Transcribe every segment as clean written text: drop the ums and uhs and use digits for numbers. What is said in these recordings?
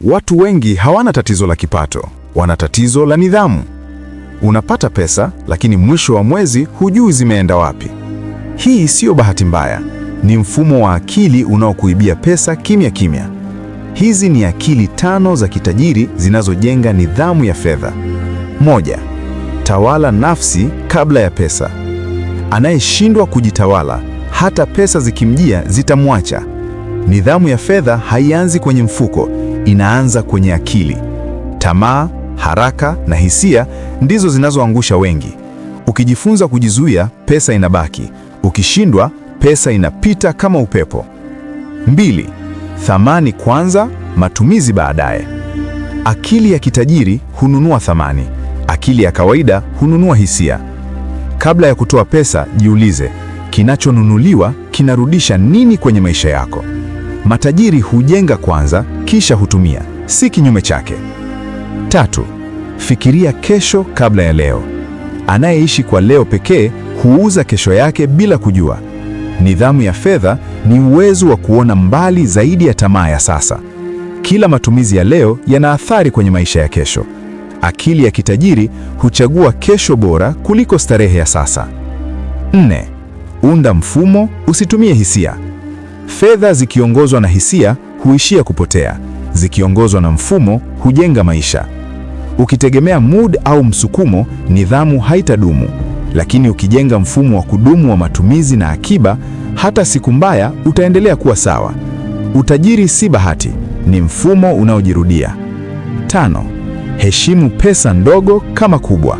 Watu wengi hawana tatizo la kipato, wana tatizo la nidhamu. Unapata pesa, lakini mwisho wa mwezi hujui zimeenda wapi. Hii siyo bahati mbaya, ni mfumo wa akili unaokuibia pesa kimya kimya. Hizi ni akili 5 za kitajiri zinazojenga nidhamu ya fedha. 1. Tawala nafsi kabla ya pesa. Anayeshindwa kujitawala, hata pesa zikimjia zitamwacha. Nidhamu ya fedha haianzi kwenye mfuko, inaanza kwenye akili. Tamaa, haraka na hisia ndizo zinazoangusha wengi. Ukijifunza kujizuia, pesa inabaki. Ukishindwa, pesa inapita kama upepo. 2. Thamani kwanza, matumizi baadaye. Akili ya kitajiri hununua thamani. Akili ya kawaida hununua hisia. Kabla ya kutoa pesa, jiulize, kinachonunuliwa kinarudisha nini kwenye maisha yako? Matajiri hujenga kwanza, kisha hutumia, si kinyume chake. 3. Fikiria kesho kabla ya leo. Anayeishi kwa leo pekee huuza kesho yake bila kujua. Nidhamu ya fedha ni uwezo wa kuona mbali zaidi ya tamaa ya sasa. Kila matumizi ya leo yana athari kwenye maisha ya kesho. Akili ya kitajiri huchagua kesho bora kuliko starehe ya sasa. 4. Unda mfumo, usitumie hisia. Fedha zikiongozwa na hisia huishia kupotea. Zikiongozwa na mfumo hujenga maisha. Ukitegemea mood au msukumo, nidhamu haitadumu. Lakini ukijenga mfumo wa kudumu wa matumizi na akiba, hata siku mbaya utaendelea kuwa sawa. Utajiri si bahati, ni mfumo unaojirudia. 5. Heshimu pesa ndogo kama kubwa.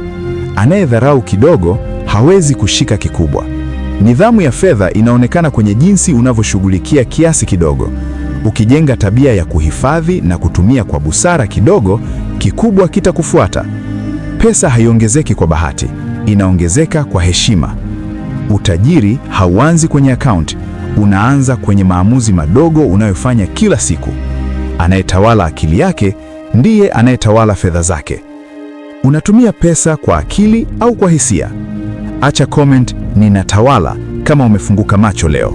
Anayedharau kidogo hawezi kushika kikubwa. Nidhamu ya fedha inaonekana kwenye jinsi unavyoshughulikia kiasi kidogo. Ukijenga tabia ya kuhifadhi na kutumia kwa busara kidogo, kikubwa kitakufuata. Pesa haiongezeki kwa bahati, inaongezeka kwa heshima. Utajiri hauanzi kwenye akaunti, unaanza kwenye maamuzi madogo unayofanya kila siku. Anayetawala akili yake ndiye anayetawala fedha zake. Unatumia pesa kwa akili au kwa hisia? Acha comment ninatawala kama umefunguka macho leo.